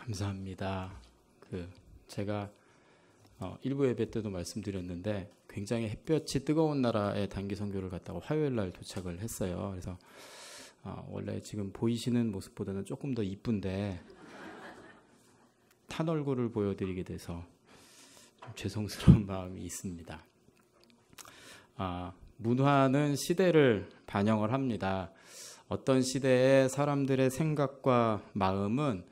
감사합니다. 제가 일부 예배 때도 말씀드렸는데 굉장히 햇볕이 뜨거운 나라에 단기 선교를 갔다가 화요일 날 도착을 했어요. 그래서 원래 지금 보이시는 모습보다는 조금 더 이쁜데 탄 얼굴을 보여드리게 돼서 좀 죄송스러운 마음이 있습니다. 문화는 시대를 반영을 합니다. 어떤 시대의 사람들의 생각과 마음은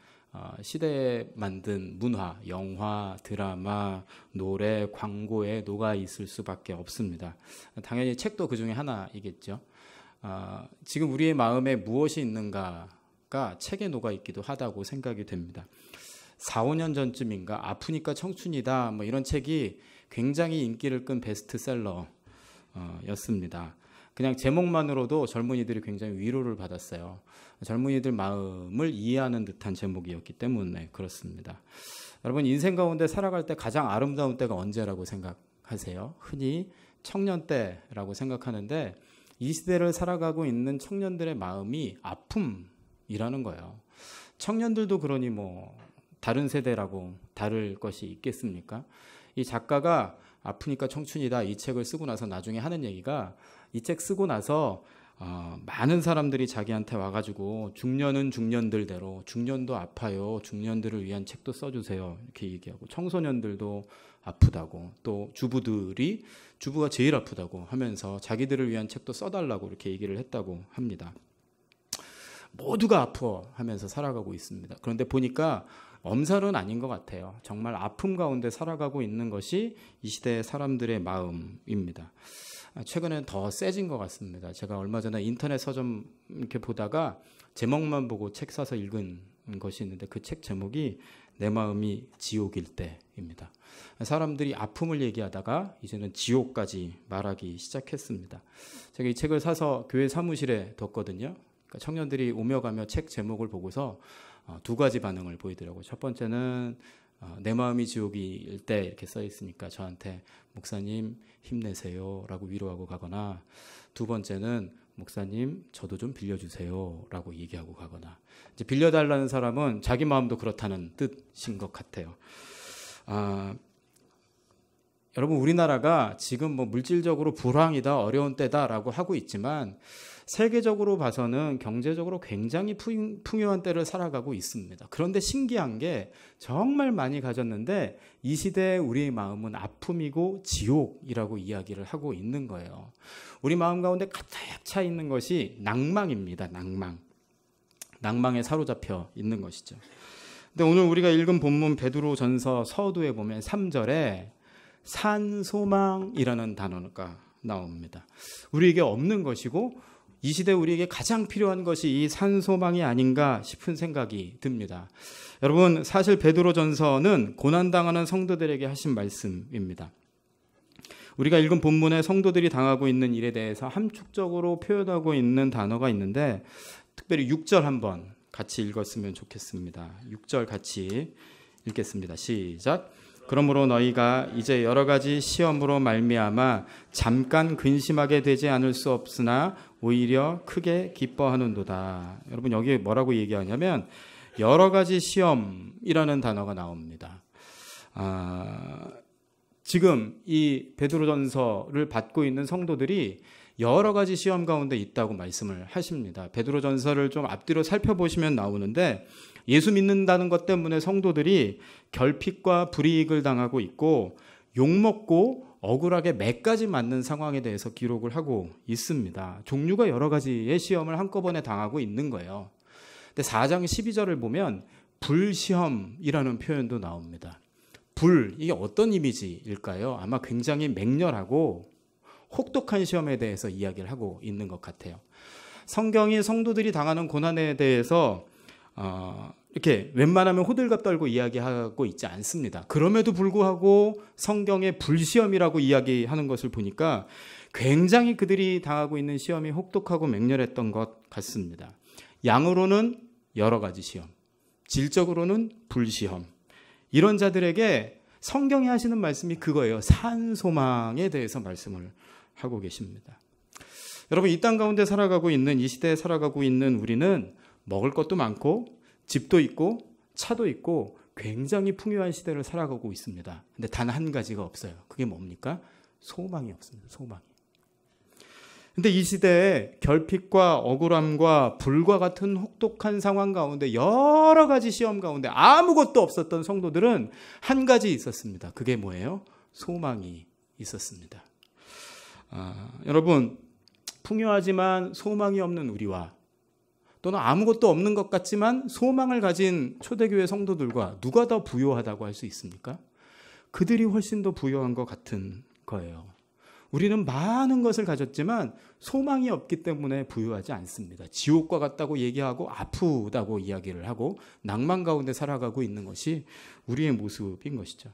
시대에 만든 문화, 영화, 드라마, 노래, 광고에 녹아 있을 수밖에 없습니다. 당연히 책도 그 중에 하나이겠죠. 지금 우리의 마음에 무엇이 있는가가 책에 녹아 있기도 하다고 생각이 됩니다. 4, 5년 전쯤인가 아프니까 청춘이다 뭐 이런 책이 굉장히 인기를 끈 베스트셀러 였습니다. 그냥 제목만으로도 젊은이들이 굉장히 위로를 받았어요. 젊은이들 마음을 이해하는 듯한 제목이었기 때문에 그렇습니다. 여러분, 인생 가운데 살아갈 때 가장 아름다운 때가 언제라고 생각하세요? 흔히 청년 때라고 생각하는데 이 시대를 살아가고 있는 청년들의 마음이 아픔이라는 거예요. 청년들도 그러니 뭐 다른 세대라고 다를 것이 있겠습니까? 이 작가가 아프니까 청춘이다 이 책을 쓰고 나서 나중에 하는 얘기가 이 책 쓰고 나서 많은 사람들이 자기한테 와가지고 중년은 중년들대로 중년도 아파요. 중년들을 위한 책도 써주세요. 이렇게 얘기하고 청소년들도 아프다고 또 주부가 제일 아프다고 하면서 자기들을 위한 책도 써달라고 이렇게 얘기를 했다고 합니다. 모두가 아파하면서 살아가고 있습니다. 그런데 보니까 엄살은 아닌 것 같아요. 정말 아픔 가운데 살아가고 있는 것이 이 시대의 사람들의 마음입니다. 최근엔 더 세진 것 같습니다. 제가 얼마 전에 인터넷 서점 이렇게 보다가 제목만 보고 책 사서 읽은 것이 있는데 그 책 제목이 내 마음이 지옥일 때입니다. 사람들이 아픔을 얘기하다가 이제는 지옥까지 말하기 시작했습니다. 제가 이 책을 사서 교회 사무실에 뒀거든요. 그러니까 청년들이 오며 가며 책 제목을 보고서 두 가지 반응을 보이더라고요. 첫 번째는 내 마음이 지옥일 때 이렇게 써 있으니까 저한테 목사님 힘내세요 라고 위로하고 가거나, 두 번째는 목사님 저도 좀 빌려주세요 라고 얘기하고 가거나, 이제 빌려달라는 사람은 자기 마음도 그렇다는 뜻인 것 같아요. 여러분, 우리나라가 지금 뭐 물질적으로 불황이다 어려운 때다라고 하고 있지만 세계적으로 봐서는 경제적으로 굉장히 풍요한 때를 살아가고 있습니다. 그런데 신기한 게 정말 많이 가졌는데 이 시대에 우리의 마음은 아픔이고 지옥이라고 이야기를 하고 있는 거예요. 우리 마음 가운데 가득 차 있는 것이 낭망입니다. 낭망에 사로잡혀 있는 것이죠. 근데 오늘 우리가 읽은 본문 베드로전서 서두에 보면 3절에 산소망이라는 단어가 나옵니다. 우리에게 없는 것이고 이 시대 우리에게 가장 필요한 것이 이 산소망이 아닌가 싶은 생각이 듭니다. 여러분, 사실 베드로전서는 고난당하는 성도들에게 하신 말씀입니다. 우리가 읽은 본문에 성도들이 당하고 있는 일에 대해서 함축적으로 표현하고 있는 단어가 있는데 특별히 6절 한번 같이 읽었으면 좋겠습니다. 6절 같이 읽겠습니다. 시작. 그러므로 너희가 이제 여러 가지 시험으로 말미암아 잠깐 근심하게 되지 않을 수 없으나 오히려 크게 기뻐하는도다. 여러분, 여기 뭐라고 얘기하냐면 여러 가지 시험이라는 단어가 나옵니다. 지금 이 베드로전서를 받고 있는 성도들이 여러 가지 시험 가운데 있다고 말씀을 하십니다. 베드로전서를 좀 앞뒤로 살펴보시면 나오는데 예수 믿는다는 것 때문에 성도들이 결핍과 불이익을 당하고 있고 욕먹고 억울하게 매까지 맞는 상황에 대해서 기록을 하고 있습니다. 종류가 여러 가지의 시험을 한꺼번에 당하고 있는 거예요. 근데 4장 12절을 보면 불시험이라는 표현도 나옵니다. 불, 이게 어떤 이미지일까요? 아마 굉장히 맹렬하고 혹독한 시험에 대해서 이야기를 하고 있는 것 같아요. 성경이 성도들이 당하는 고난에 대해서 이렇게 웬만하면 호들갑 떨고 이야기하고 있지 않습니다. 그럼에도 불구하고 성경의 불시험이라고 이야기하는 것을 보니까 굉장히 그들이 당하고 있는 시험이 혹독하고 맹렬했던 것 같습니다. 양으로는 여러 가지 시험, 질적으로는 불시험. 이런 자들에게 성경이 하시는 말씀이 그거예요. 산소망에 대해서 말씀을 하고 계십니다. 여러분, 이 땅 가운데 살아가고 있는, 이 시대에 살아가고 있는 우리는 먹을 것도 많고 집도 있고 차도 있고 굉장히 풍요한 시대를 살아가고 있습니다. 근데 단 한 가지가 없어요. 그게 뭡니까? 소망이 없습니다. 소망이. 근데 이 시대에 결핍과 억울함과 불과 같은 혹독한 상황 가운데 여러 가지 시험 가운데 아무것도 없었던 성도들은 한 가지 있었습니다. 그게 뭐예요? 소망이 있었습니다. 여러분, 풍요하지만 소망이 없는 우리와 또는 아무것도 없는 것 같지만 소망을 가진 초대교회 성도들과 누가 더 부유하다고 할 수 있습니까? 그들이 훨씬 더 부유한 것 같은 거예요. 우리는 많은 것을 가졌지만 소망이 없기 때문에 부유하지 않습니다. 지옥과 같다고 얘기하고 아프다고 이야기를 하고 낭만 가운데 살아가고 있는 것이 우리의 모습인 것이죠.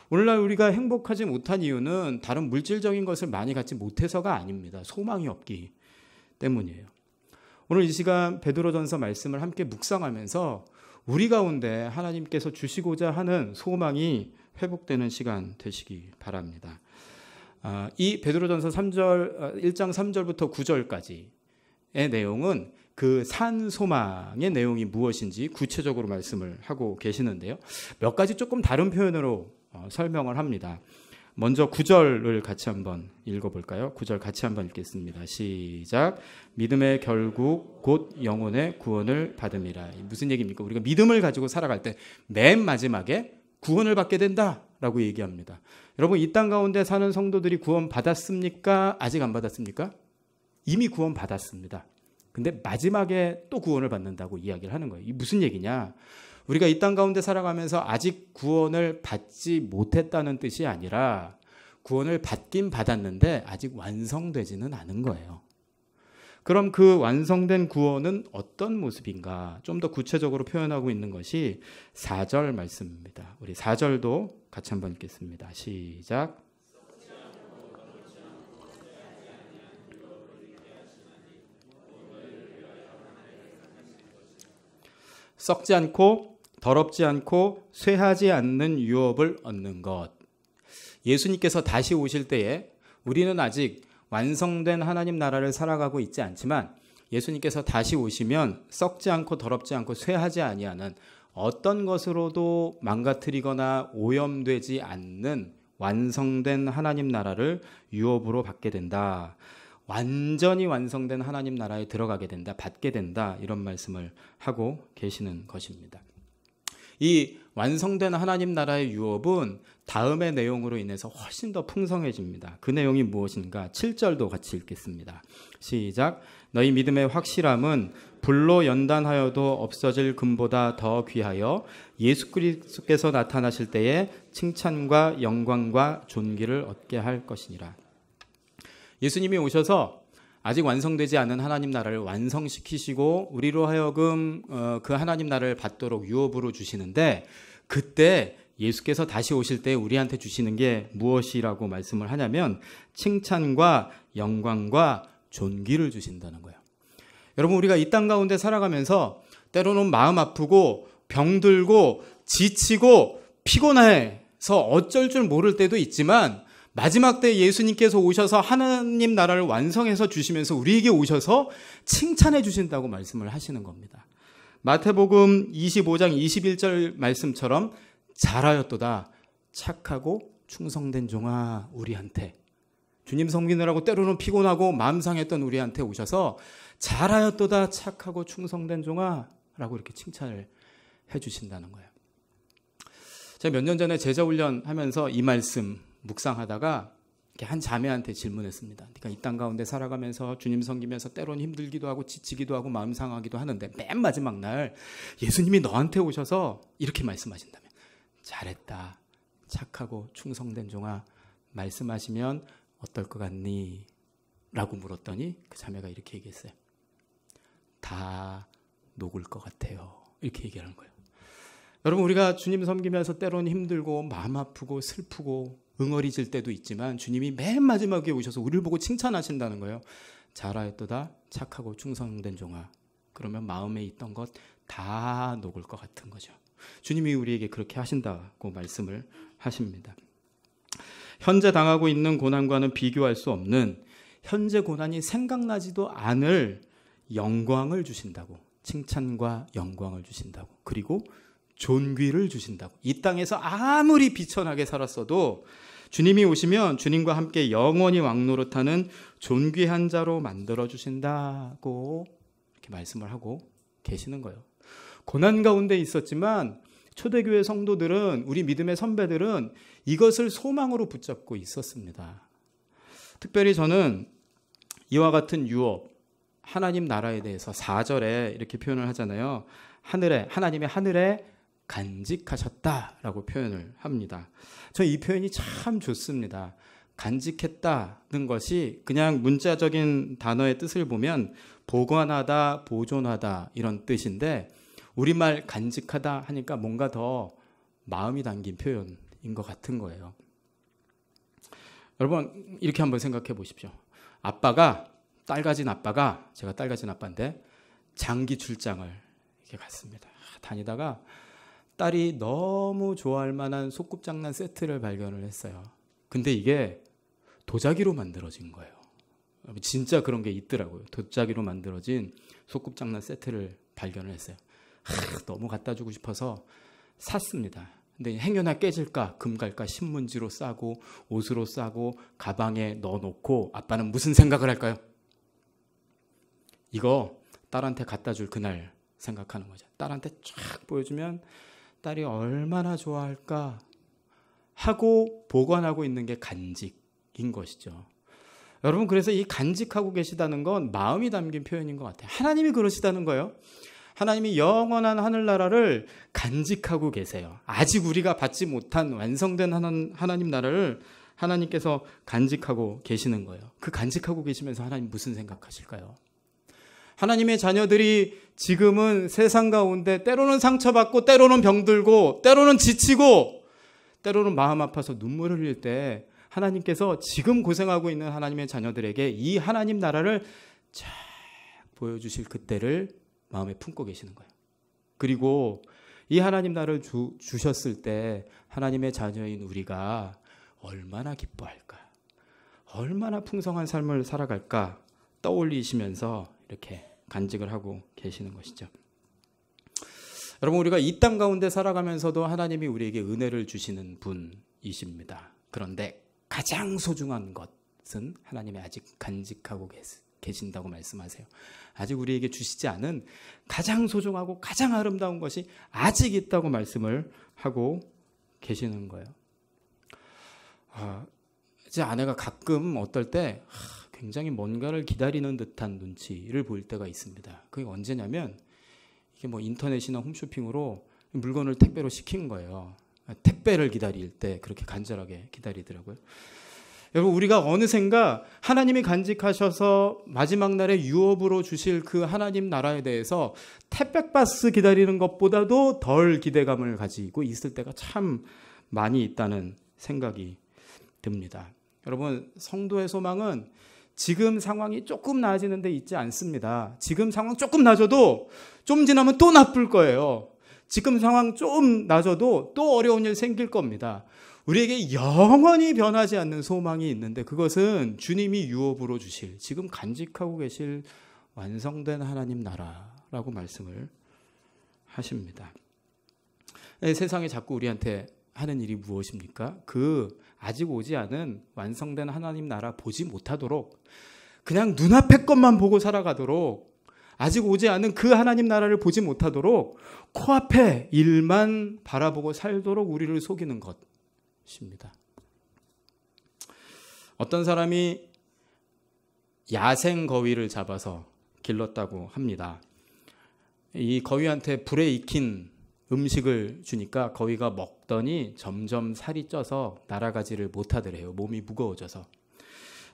오늘날 우리가 행복하지 못한 이유는 다른 물질적인 것을 많이 갖지 못해서가 아닙니다. 소망이 없기 때문이에요. 오늘 이 시간 베드로전서 말씀을 함께 묵상하면서 우리 가운데 하나님께서 주시고자 하는 소망이 회복되는 시간 되시기 바랍니다. 이 베드로전서 1장 3절부터 9절까지의 내용은 그 산 소망의 내용이 무엇인지 구체적으로 말씀을 하고 계시는데요. 몇 가지 조금 다른 표현으로 설명을 합니다. 먼저 9절을 같이 한번 읽어볼까요? 9절 같이 한번 읽겠습니다. 시작. 믿음의 결국 곧 영혼의 구원을 받음이라. 무슨 얘기입니까? 우리가 믿음을 가지고 살아갈 때 맨 마지막에 구원을 받게 된다라고 얘기합니다. 여러분, 이 땅 가운데 사는 성도들이 구원 받았습니까? 아직 안 받았습니까? 이미 구원 받았습니다. 근데 마지막에 또 구원을 받는다고 이야기를 하는 거예요. 이 무슨 얘기냐? 우리가 이 땅 가운데 살아가면서 아직 구원을 받지 못했다는 뜻이 아니라 구원을 받긴 받았는데 아직 완성되지는 않은 거예요. 그럼 그 완성된 구원은 어떤 모습인가? 좀 더 구체적으로 표현하고 있는 것이 4절 말씀입니다. 우리 4절도 같이 한번 읽겠습니다. 시작. 썩지 않고 더럽지 않고 쇠하지 않는 유업을 얻는 것. 예수님께서 다시 오실 때에 우리는 아직 완성된 하나님 나라를 살아가고 있지 않지만 예수님께서 다시 오시면 썩지 않고 더럽지 않고 쇠하지 아니하는 어떤 것으로도 망가뜨리거나 오염되지 않는 완성된 하나님 나라를 유업으로 받게 된다. 완전히 완성된 하나님 나라에 들어가게 된다, 받게 된다, 이런 말씀을 하고 계시는 것입니다. 이 완성된 하나님 나라의 유업은 다음의 내용으로 인해서 훨씬 더 풍성해집니다. 그 내용이 무엇인가? 7절도 같이 읽겠습니다. 시작. 너희 믿음의 확실함은 불로 연단하여도 없어질 금보다 더 귀하여 예수 그리스도께서 나타나실 때에 칭찬과 영광과 존귀를 얻게 할 것이니라. 예수님이 오셔서 아직 완성되지 않은 하나님 나라를 완성시키시고 우리로 하여금 그 하나님 나라를 받도록 유업으로 주시는데, 그때 예수께서 다시 오실 때 우리한테 주시는 게 무엇이라고 말씀을 하냐면 칭찬과 영광과 존귀를 주신다는 거예요. 여러분, 우리가 이 땅 가운데 살아가면서 때로는 마음 아프고 병들고 지치고 피곤해서 어쩔 줄 모를 때도 있지만 마지막 때 예수님께서 오셔서 하나님 나라를 완성해서 주시면서 우리에게 오셔서 칭찬해 주신다고 말씀을 하시는 겁니다. 마태복음 25장 21절 말씀처럼 잘하였도다 착하고 충성된 종아, 우리한테 주님 섬기느라고 때로는 피곤하고 마음 상했던 우리한테 오셔서 잘하였도다 착하고 충성된 종아 라고 이렇게 칭찬을 해 주신다는 거예요. 제가 몇 년 전에 제자훈련 하면서 이 말씀 묵상하다가 한 자매한테 질문했습니다. 그러니까 이 땅 가운데 살아가면서 주님 섬기면서 때로는 힘들기도 하고 지치기도 하고 마음 상하기도 하는데 맨 마지막 날 예수님이 너한테 오셔서 이렇게 말씀하신다면 잘했다 착하고 충성된 종아 말씀하시면 어떨 것 같니? 라고 물었더니 그 자매가 이렇게 얘기했어요. 다 녹을 것 같아요. 이렇게 얘기하는 거예요. 여러분, 우리가 주님 섬기면서 때로는 힘들고 마음 아프고 슬프고 응어리질 때도 있지만 주님이 맨 마지막에 오셔서 우리를 보고 칭찬하신다는 거예요. 잘하였도다 착하고 충성된 종아. 그러면 마음에 있던 것 다 녹을 것 같은 거죠. 주님이 우리에게 그렇게 하신다고 말씀을 하십니다. 현재 당하고 있는 고난과는 비교할 수 없는 현재 고난이 생각나지도 않을 영광을 주신다고, 칭찬과 영광을 주신다고, 그리고 존귀를 주신다고. 이 땅에서 아무리 비천하게 살았어도 주님이 오시면 주님과 함께 영원히 왕노릇하는 존귀한 자로 만들어 주신다고 이렇게 말씀을 하고 계시는 거예요. 고난 가운데 있었지만 초대교회 성도들은, 우리 믿음의 선배들은 이것을 소망으로 붙잡고 있었습니다. 특별히 저는 이와 같은 유업, 하나님 나라에 대해서 4절에 이렇게 표현을 하잖아요. 하나님의 하늘에 간직하셨다라고 표현을 합니다. 저는 이 표현이 참 좋습니다. 간직했다는 것이 그냥 문자적인 단어의 뜻을 보면 보관하다, 보존하다 이런 뜻인데, 우리말 간직하다 하니까 뭔가 더 마음이 담긴 표현인 것 같은 거예요. 여러분 이렇게 한번 생각해 보십시오. 딸 가진 아빠가, 제가 딸 가진 아빠인데 장기 출장을 이렇게 갔습니다. 다니다가 딸이 너무 좋아할 만한 소꿉장난 세트를 발견을 했어요. 근데 이게 도자기로 만들어진 거예요. 진짜 그런 게 있더라고요. 도자기로 만들어진 소꿉장난 세트를 발견을 했어요. 너무 갖다 주고 싶어서 샀습니다. 근데 행여나 깨질까, 금 갈까 신문지로 싸고 옷으로 싸고 가방에 넣어놓고 아빠는 무슨 생각을 할까요? 이거 딸한테 갖다 줄 그날 생각하는 거죠. 딸한테 쫙 보여주면 딸이 얼마나 좋아할까 하고 보관하고 있는 게 간직인 것이죠. 여러분, 그래서 이 간직하고 계시다는 건 마음이 담긴 표현인 것 같아요. 하나님이 그러시다는 거예요. 하나님이 영원한 하늘나라를 간직하고 계세요. 아직 우리가 받지 못한 완성된 하나님 나라를 하나님께서 간직하고 계시는 거예요. 그 간직하고 계시면서 하나님 무슨 생각하실까요? 하나님의 자녀들이 지금은 세상 가운데 때로는 상처받고 때로는 병들고 때로는 지치고 때로는 마음 아파서 눈물을 흘릴 때 하나님께서 지금 고생하고 있는 하나님의 자녀들에게 이 하나님 나라를 쫙 보여주실 그때를 마음에 품고 계시는 거예요. 그리고 이 하나님 나라를 주셨을 때 하나님의 자녀인 우리가 얼마나 기뻐할까, 얼마나 풍성한 삶을 살아갈까 떠올리시면서 이렇게 간직을 하고 계시는 것이죠. 여러분, 우리가 이 땅 가운데 살아가면서도 하나님이 우리에게 은혜를 주시는 분이십니다. 그런데 가장 소중한 것은 하나님이 아직 간직하고 계신다고 말씀하세요. 아직 우리에게 주시지 않은 가장 소중하고 가장 아름다운 것이 아직 있다고 말씀을 하고 계시는 거예요. 제 아내가 가끔 어떨 때 굉장히 뭔가를 기다리는 듯한 눈치를 보일 때가 있습니다. 그게 언제냐면 이게 뭐 인터넷이나 홈쇼핑으로 물건을 택배로 시킨 거예요. 택배를 기다릴 때 그렇게 간절하게 기다리더라고요. 여러분, 우리가 어느샌가 하나님이 간직하셔서 마지막 날에 유업으로 주실 그 하나님 나라에 대해서 택배박스 기다리는 것보다도 덜 기대감을 가지고 있을 때가 참 많이 있다는 생각이 듭니다. 여러분, 성도의 소망은 지금 상황이 조금 나아지는 데 있지 않습니다. 지금 상황 조금 나아져도 좀 지나면 또 나쁠 거예요. 지금 상황 좀 나아져도 또 어려운 일 생길 겁니다. 우리에게 영원히 변하지 않는 소망이 있는데 그것은 주님이 유업으로 주실, 지금 간직하고 계실 완성된 하나님 나라라고 말씀을 하십니다. 세상에 자꾸 우리한테 하는 일이 무엇입니까? 그 아직 오지 않은 완성된 하나님 나라 보지 못하도록 그냥 눈앞의 것만 보고 살아가도록, 아직 오지 않은 그 하나님 나라를 보지 못하도록 코앞에 일만 바라보고 살도록 우리를 속이는 것입니다. 어떤 사람이 야생 거위를 잡아서 길렀다고 합니다. 이 거위한테 불에 익힌 음식을 주니까 거위가 먹더니 점점 살이 쪄서 날아가지를 못하더래요. 몸이 무거워져서.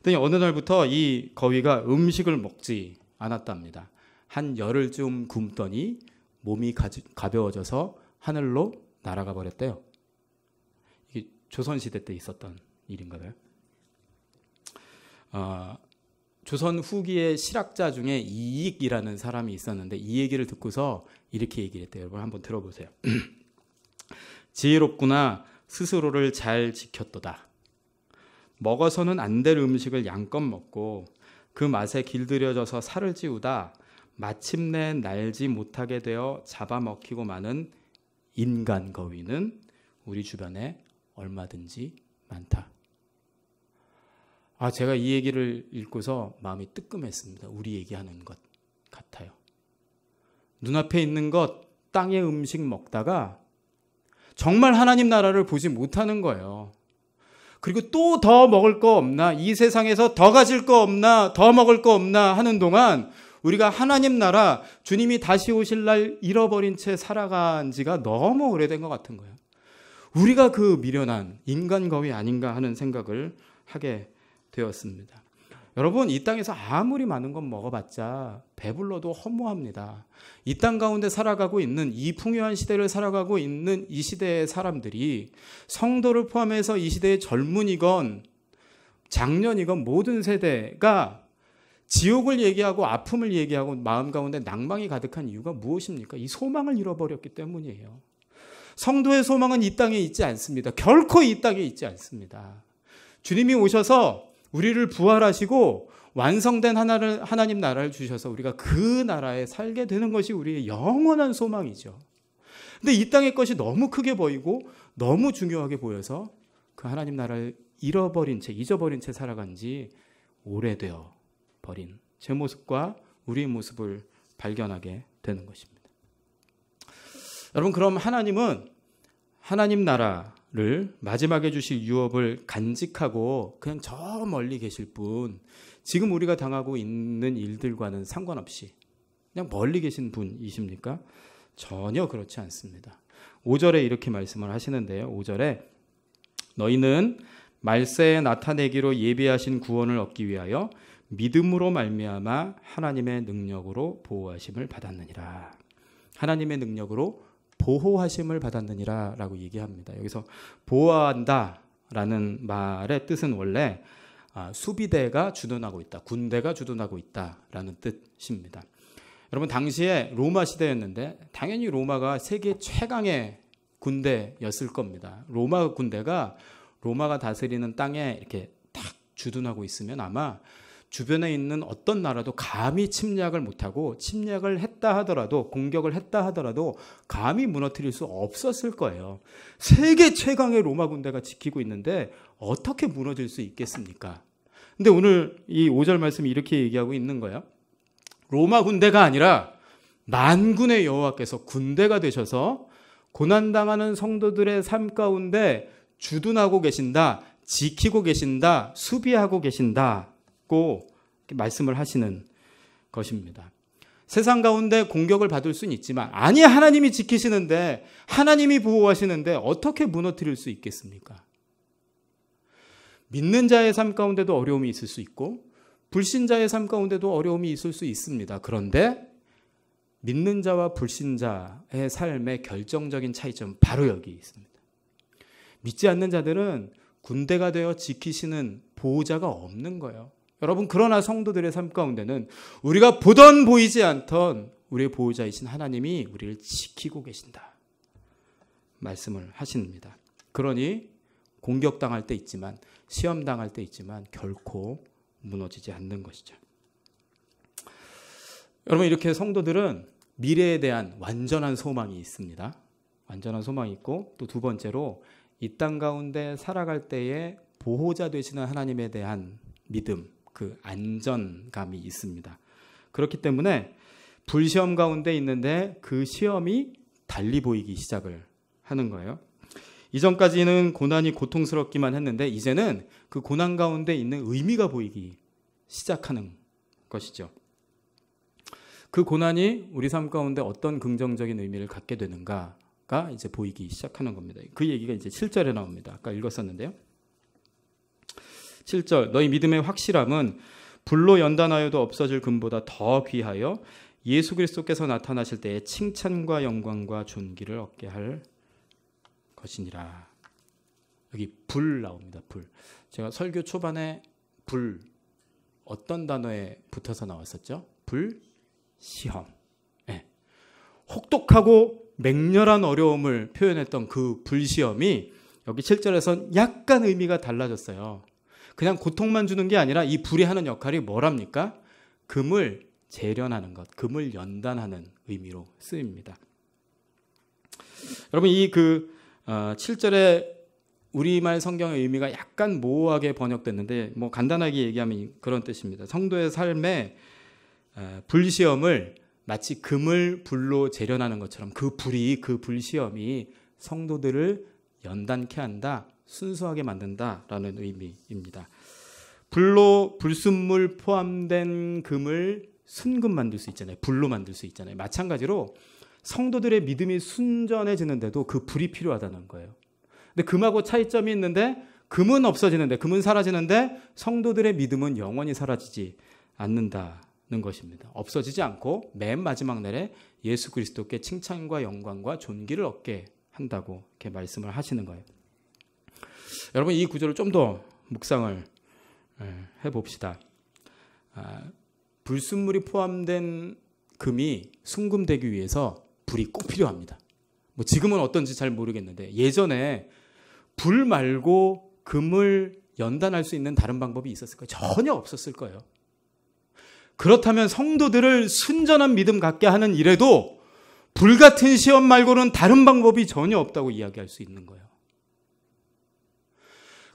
그랬더니 어느 날부터 이 거위가 음식을 먹지 않았답니다. 한 열흘쯤 굶더니 몸이 가벼워져서 하늘로 날아가 버렸대요. 이게 조선시대 때 있었던 일인가 봐요. 조선 후기의 실학자 중에 이익이라는 사람이 있었는데 이 얘기를 듣고서 이렇게 얘기를 했대요. 여러분 한번 들어보세요. 지혜롭구나. 스스로를 잘 지켰도다. 먹어서는 안 될 음식을 양껏 먹고 그 맛에 길들여져서 살을 찌우다 마침내 날지 못하게 되어 잡아먹히고 마는 인간 거위는 우리 주변에 얼마든지 많다. 제가 이 얘기를 읽고서 마음이 뜨끔했습니다. 우리 얘기하는 것 같아요. 눈앞에 있는 것, 땅의 음식 먹다가 정말 하나님 나라를 보지 못하는 거예요. 그리고 또 더 먹을 거 없나? 이 세상에서 더 가질 거 없나? 더 먹을 거 없나? 하는 동안 우리가 하나님 나라, 주님이 다시 오실 날 잃어버린 채 살아간 지가 너무 오래된 것 같은 거예요. 우리가 그 미련한 인간 거위 아닌가 하는 생각을 하게 되었습니다. 여러분, 이 땅에서 아무리 많은 건 먹어봤자 배불러도 허무합니다. 이 땅 가운데 살아가고 있는, 이 풍요한 시대를 살아가고 있는 이 시대의 사람들이, 성도를 포함해서 이 시대의 젊은이건 장년이건 모든 세대가 지옥을 얘기하고 아픔을 얘기하고 마음 가운데 낭망이 가득한 이유가 무엇입니까? 이 소망을 잃어버렸기 때문이에요. 성도의 소망은 이 땅에 있지 않습니다. 결코 이 땅에 있지 않습니다. 주님이 오셔서 우리를 부활하시고 완성된 하나님 나라를 주셔서 우리가 그 나라에 살게 되는 것이 우리의 영원한 소망이죠. 근데 이 땅의 것이 너무 크게 보이고 너무 중요하게 보여서 그 하나님 나라를 잊어버린 채 살아간 지 오래되어 버린 제 모습과 우리의 모습을 발견하게 되는 것입니다. 여러분, 그럼 하나님은 하나님 나라를 마지막에 주실 유업을 간직하고 그냥 저 멀리 계실 뿐, 지금 우리가 당하고 있는 일들과는 상관없이 그냥 멀리 계신 분이십니까? 전혀 그렇지 않습니다. 5절에 이렇게 말씀을 하시는데요. 5절에 너희는 말세에 나타내기로 예비하신 구원을 얻기 위하여 믿음으로 말미암아 하나님의 능력으로 보호하심을 받았느니라. 하나님의 능력으로 보호하심을 받았느니라 라고 얘기합니다. 여기서 보호한다라는 말의 뜻은 원래 수비대가 주둔하고 있다, 군대가 주둔하고 있다라는 뜻입니다. 여러분, 당시에 로마 시대였는데 당연히 로마가 세계 최강의 군대였을 겁니다. 로마 군대가 로마가 다스리는 땅에 이렇게 딱 주둔하고 있으면 아마 주변에 있는 어떤 나라도 감히 침략을 못하고, 침략을 했다 하더라도, 공격을 했다 하더라도 감히 무너뜨릴 수 없었을 거예요. 세계 최강의 로마 군대가 지키고 있는데 어떻게 무너질 수 있겠습니까? 근데 오늘 이 5절 말씀이 이렇게 얘기하고 있는 거예요. 로마 군대가 아니라 만군의 여호와께서 군대가 되셔서 고난당하는 성도들의 삶 가운데 주둔하고 계신다, 지키고 계신다, 수비하고 계신다 이렇게 말씀을 하시는 것입니다. 세상 가운데 공격을 받을 수는 있지만, 아니, 하나님이 지키시는데, 하나님이 보호하시는데 어떻게 무너뜨릴 수 있겠습니까? 믿는 자의 삶 가운데도 어려움이 있을 수 있고 불신자의 삶 가운데도 어려움이 있을 수 있습니다. 그런데 믿는 자와 불신자의 삶의 결정적인 차이점은 바로 여기 있습니다. 믿지 않는 자들은 군대가 되어 지키시는 보호자가 없는 거예요. 여러분, 그러나 성도들의 삶 가운데는 우리가 보던 보이지 않던 우리의 보호자이신 하나님이 우리를 지키고 계신다 말씀을 하십니다. 그러니 공격당할 때 있지만, 시험당할 때 있지만 결코 무너지지 않는 것이죠. 여러분, 이렇게 성도들은 미래에 대한 완전한 소망이 있습니다. 완전한 소망이 있고, 또 두 번째로 이 땅 가운데 살아갈 때에 보호자 되시는 하나님에 대한 믿음, 그 안전감이 있습니다. 그렇기 때문에 불시험 가운데 있는데 그 시험이 달리 보이기 시작을 하는 거예요. 이전까지는 고난이 고통스럽기만 했는데 이제는 그 고난 가운데 있는 의미가 보이기 시작하는 것이죠. 그 고난이 우리 삶 가운데 어떤 긍정적인 의미를 갖게 되는가가 이제 보이기 시작하는 겁니다. 그 얘기가 이제 7절에 나옵니다. 아까 읽었었는데요. 7절, 너희 믿음의 확실함은 불로 연단하여도 없어질 금보다 더 귀하여 예수 그리스도께서 나타나실 때에 칭찬과 영광과 존귀를 얻게 할 것이니라. 여기 불 나옵니다. 불. 제가 설교 초반에 불 어떤 단어에 붙어서 나왔었죠? 불, 시험. 네. 혹독하고 맹렬한 어려움을 표현했던 그 불시험이 여기 7절에선 약간 의미가 달라졌어요. 그냥 고통만 주는 게 아니라 이 불이 하는 역할이 뭐랍니까? 금을 재련하는 것, 금을 연단하는 의미로 쓰입니다. 여러분 이 7절에 우리말 성경의 의미가 약간 모호하게 번역됐는데 뭐 간단하게 얘기하면 그런 뜻입니다. 성도의 삶에 불시험을 마치 금을 불로 재련하는 것처럼 그 불시험이 성도들을 연단케 한다, 순수하게 만든다라는 의미입니다. 불순물 포함된 금을 순금 만들 수 있잖아요. 불로 만들 수 있잖아요. 마찬가지로 성도들의 믿음이 순전해지는데도 그 불이 필요하다는 거예요. 근데 금하고 차이점이 있는데 금은 없어지는데, 금은 사라지는데 성도들의 믿음은 영원히 사라지지 않는다는 것입니다. 없어지지 않고 맨 마지막 날에 예수 그리스도께 칭찬과 영광과 존귀를 얻게 한다고 이렇게 말씀을 하시는 거예요. 여러분 이 구절을 좀 더 묵상을 해봅시다. 불순물이 포함된 금이 순금되기 위해서 불이 꼭 필요합니다. 뭐 지금은 어떤지 잘 모르겠는데 예전에 불 말고 금을 연단할 수 있는 다른 방법이 있었을까요? 전혀 없었을 거예요. 그렇다면 성도들을 순전한 믿음 갖게 하는 일에도 불같은 시험 말고는 다른 방법이 전혀 없다고 이야기할 수 있는 거예요.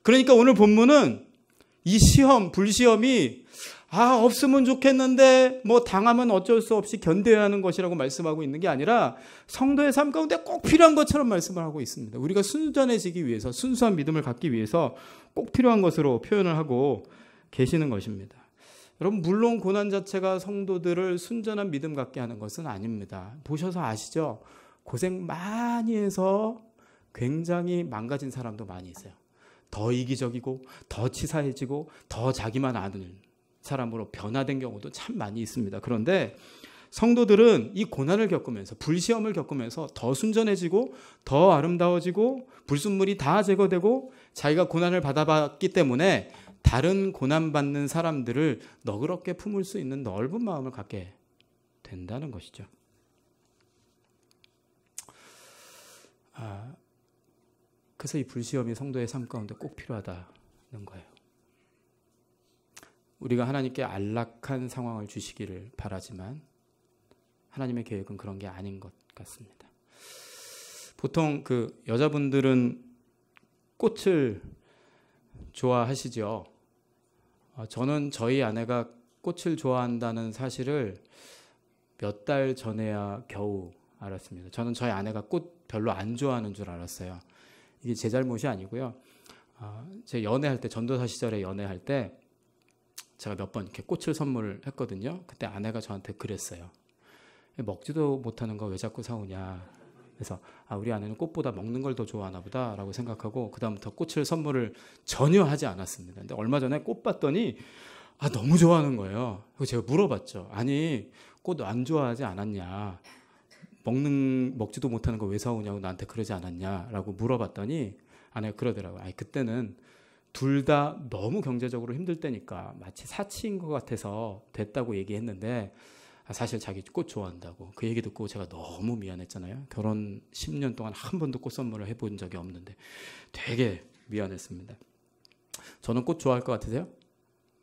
그러니까 오늘 본문은 이 시험, 불시험이 없으면 좋겠는데 뭐 당하면 어쩔 수 없이 견뎌야 하는 것이라고 말씀하고 있는 게 아니라 성도의 삶 가운데 꼭 필요한 것처럼 말씀을 하고 있습니다. 우리가 순전해지기 위해서, 순수한 믿음을 갖기 위해서 꼭 필요한 것으로 표현을 하고 계시는 것입니다. 여러분 물론 고난 자체가 성도들을 순전한 믿음 갖게 하는 것은 아닙니다. 보셔서 아시죠? 고생 많이 해서 굉장히 망가진 사람도 많이 있어요. 더 이기적이고 더 치사해지고 더 자기만 아는 사람으로 변화된 경우도 참 많이 있습니다. 그런데 성도들은 이 고난을 겪으면서, 불시험을 겪으면서 더 순전해지고 더 아름다워지고 불순물이 다 제거되고 자기가 고난을 받아봤기 때문에 다른 고난받는 사람들을 너그럽게 품을 수 있는 넓은 마음을 갖게 된다는 것이죠. 그래서 이 불시험이 성도의 삶 가운데 꼭 필요하다는 거예요. 우리가 하나님께 안락한 상황을 주시기를 바라지만 하나님의 계획은 그런 게 아닌 것 같습니다. 보통 여자분들은 꽃을 좋아하시죠. 저는 저희 아내가 꽃을 좋아한다는 사실을 몇 달 전에야 겨우 알았습니다. 저는 저희 아내가 꽃 별로 안 좋아하는 줄 알았어요. 이게 제 잘못이 아니고요. 제 연애할 때, 전도사 시절에 연애할 때 제가 몇 번 이렇게 꽃을 선물했거든요. 그때 아내가 저한테 그랬어요. 먹지도 못하는 거 왜 자꾸 사오냐. 그래서 우리 아내는 꽃보다 먹는 걸 더 좋아하나 보다라고 생각하고 그다음부터 꽃을 선물을 전혀 하지 않았습니다. 근데 얼마 전에 꽃 봤더니 너무 좋아하는 거예요. 그래서 제가 물어봤죠. 아니 꽃 안 좋아하지 않았냐. 먹지도 못하는 거 왜 사오냐고 나한테 그러지 않았냐라고 물어봤더니 아내가 그러더라고요. 그때는 둘 다 너무 경제적으로 힘들 때니까 마치 사치인 것 같아서 됐다고 얘기했는데 사실 자기 꽃 좋아한다고. 그 얘기 듣고 제가 너무 미안했잖아요. 결혼 10년 동안 한 번도 꽃 선물을 해본 적이 없는데 되게 미안했습니다. 저는 꽃 좋아할 것 같으세요?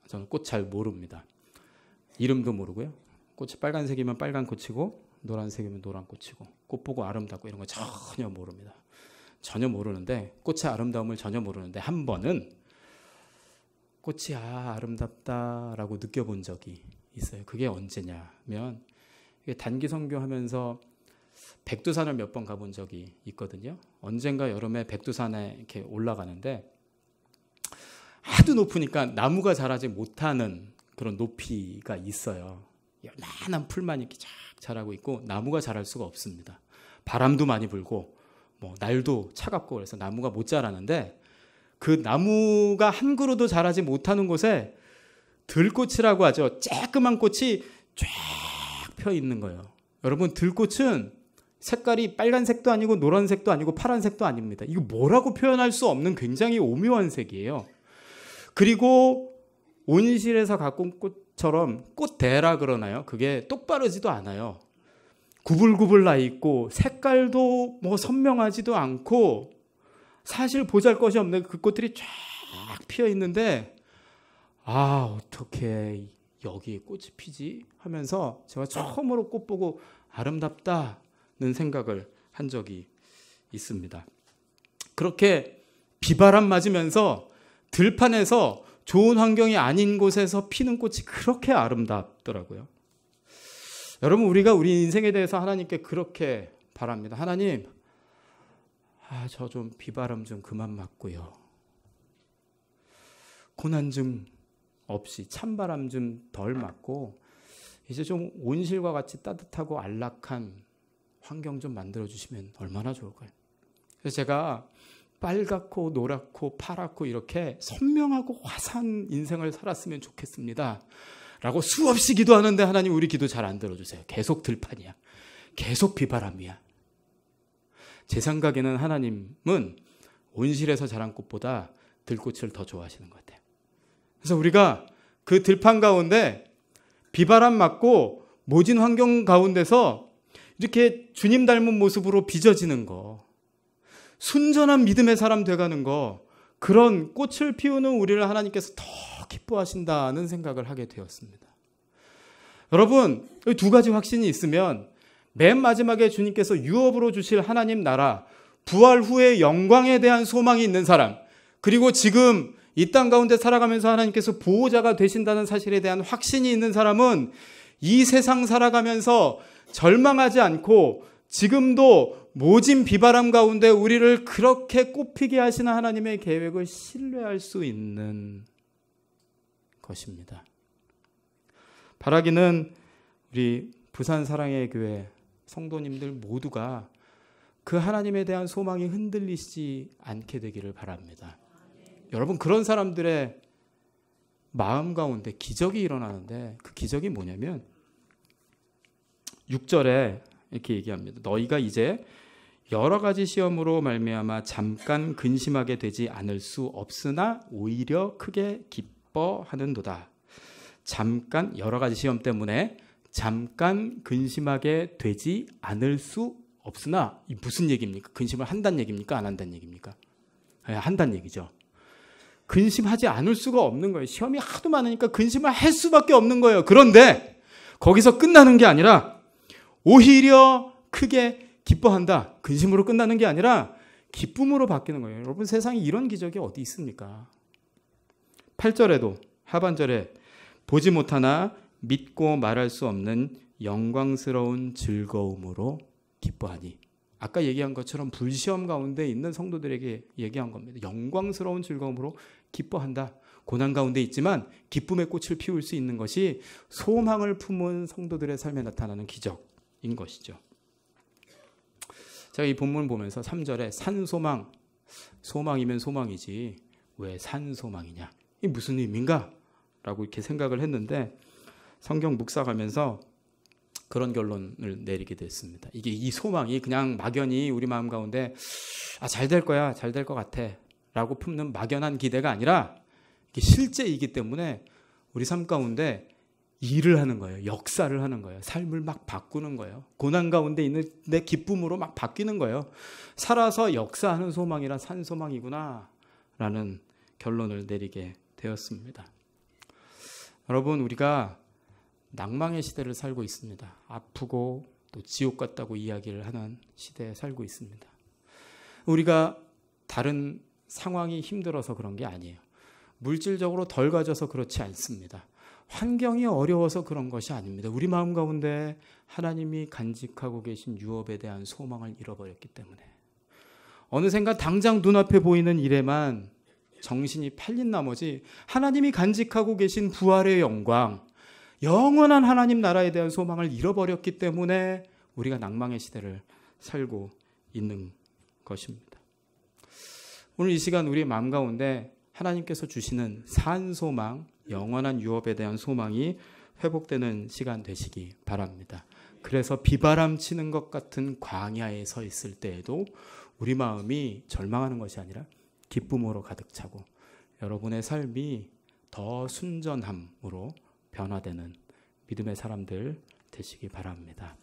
저는 꽃 잘 모릅니다. 이름도 모르고요. 꽃이 빨간색이면 빨간 꽃이고 노란색이면 노란 꽃이고 꽃 보고 아름답고 이런 거 전혀 모릅니다. 전혀 모르는데 꽃의 아름다움을 전혀 모르는데 한 번은 꽃이 아름답다라고 느껴본 적이 있어요. 그게 언제냐면 단기 선교하면서 백두산을 몇 번 가본 적이 있거든요. 언젠가 여름에 백두산에 이렇게 올라가는데 하도 높으니까 나무가 자라지 못하는 그런 높이가 있어요. 요만한 풀만 이렇게 쫙 자라고 있고 나무가 자랄 수가 없습니다. 바람도 많이 불고 날도 차갑고 그래서 나무가 못 자라는데 그 나무가 한 그루도 자라지 못하는 곳에 들꽃이라고 하죠. 쬐끄만 꽃이 쫙 펴 있는 거예요. 여러분 들꽃은 색깔이 빨간색도 아니고 노란색도 아니고 파란색도 아닙니다. 이거 뭐라고 표현할 수 없는 굉장히 오묘한 색이에요. 그리고 온실에서 가꾼 꽃처럼 꽃대라 그러나요? 그게 똑바르지도 않아요. 구불구불 나 있고 색깔도 선명하지도 않고 사실 보잘것이 없는 그 꽃들이 쫙 피어 있는데 어떻게 여기에 꽃이 피지? 하면서 제가 처음으로 꽃 보고 아름답다는 생각을 한 적이 있습니다. 그렇게 비바람 맞으면서 들판에서 좋은 환경이 아닌 곳에서 피는 꽃이 그렇게 아름답더라고요. 여러분, 우리가 우리 인생에 대해서 하나님께 그렇게 바랍니다. 하나님, 저 좀 비바람 좀 그만 맞고요. 고난 좀 없이 찬바람 좀 덜 맞고 이제 좀 온실과 같이 따뜻하고 안락한 환경 좀 만들어주시면 얼마나 좋을까요? 그래서 제가 빨갛고 노랗고 파랗고 이렇게 선명하고 화사한 인생을 살았으면 좋겠습니다 라고 수없이 기도하는데 하나님 우리 기도 잘 안 들어주세요. 계속 들판이야. 계속 비바람이야. 제 생각에는 하나님은 온실에서 자란 꽃보다 들꽃을 더 좋아하시는 것 같아요. 그래서 우리가 그 들판 가운데 비바람 맞고 모진 환경 가운데서 이렇게 주님 닮은 모습으로 빚어지는 거, 순전한 믿음의 사람 돼가는 거, 그런 꽃을 피우는 우리를 하나님께서 더 기뻐하신다는 생각을 하게 되었습니다. 여러분, 이 두 가지 확신이 있으면 맨 마지막에 주님께서 유업으로 주실 하나님 나라, 부활 후의 영광에 대한 소망이 있는 사람, 그리고 지금 이 땅 가운데 살아가면서 하나님께서 보호자가 되신다는 사실에 대한 확신이 있는 사람은 이 세상 살아가면서 절망하지 않고 지금도 모진 비바람 가운데 우리를 그렇게 꽃피게 하시는 하나님의 계획을 신뢰할 수 있는 것입니다. 바라기는 우리 부산 사랑의 교회 성도님들 모두가 그 하나님에 대한 소망이 흔들리지 않게 되기를 바랍니다. 여러분, 그런 사람들의 마음 가운데 기적이 일어나는데 그 기적이 뭐냐면 6절에 이렇게 얘기합니다. 너희가 이제 여러 가지 시험으로 말미암아 잠깐 근심하게 되지 않을 수 없으나 오히려 크게 기뻐하는도다. 잠깐 여러 가지 시험 때문에 잠깐 근심하게 되지 않을 수 없으나, 이 무슨 얘기입니까? 근심을 한다는 얘기입니까? 안 한다는 얘기입니까? 한다는 얘기죠. 근심하지 않을 수가 없는 거예요. 시험이 하도 많으니까 근심을 할 수밖에 없는 거예요. 그런데 거기서 끝나는 게 아니라 오히려 크게 기뻐한다. 근심으로 끝나는 게 아니라 기쁨으로 바뀌는 거예요. 여러분, 세상에 이런 기적이 어디 있습니까? 8절에도 하반절에 보지 못하나 믿고 말할 수 없는 영광스러운 즐거움으로 기뻐하니. 아까 얘기한 것처럼 불시험 가운데 있는 성도들에게 얘기한 겁니다. 영광스러운 즐거움으로 기뻐한다. 고난 가운데 있지만 기쁨의 꽃을 피울 수 있는 것이 소망을 품은 성도들의 삶에 나타나는 기적인 것이죠. 제가 이 본문을 보면서 3절에 산소망, 소망이면 소망이지 왜 산소망이냐, 이게 무슨 의미인가? 라고 이렇게 생각을 했는데 성경 묵상하면서 그런 결론을 내리게 됐습니다. 이게 이 소망이 그냥 막연히 우리 마음 가운데 잘 될 거야, 잘 될 것 같아 라고 품는 막연한 기대가 아니라 이게 실제이기 때문에 우리 삶 가운데 일을 하는 거예요. 역사를 하는 거예요. 삶을 막 바꾸는 거예요. 고난 가운데 있는 내 기쁨으로 막 바뀌는 거예요. 살아서 역사하는 소망이라 산소망이구나 라는 결론을 내리게 되었습니다. 여러분, 우리가 낭망의 시대를 살고 있습니다. 아프고 또 지옥 같다고 이야기를 하는 시대에 살고 있습니다. 우리가 다른 상황이 힘들어서 그런 게 아니에요. 물질적으로 덜 가져서 그렇지 않습니다. 환경이 어려워서 그런 것이 아닙니다. 우리 마음 가운데 하나님이 간직하고 계신 유업에 대한 소망을 잃어버렸기 때문에 어느샌가 당장 눈앞에 보이는 일에만 정신이 팔린 나머지 하나님이 간직하고 계신 부활의 영광, 영원한 하나님 나라에 대한 소망을 잃어버렸기 때문에 우리가 낭망의 시대를 살고 있는 것입니다. 오늘 이 시간 우리 마음 가운데 하나님께서 주시는 산소망, 영원한 유업에 대한 소망이 회복되는 시간 되시기 바랍니다. 그래서 비바람 치는 것 같은 광야에 서 있을 때에도 우리 마음이 절망하는 것이 아니라 기쁨으로 가득 차고 여러분의 삶이 더 순전함으로 변화되는 믿음의 사람들 되시기 바랍니다.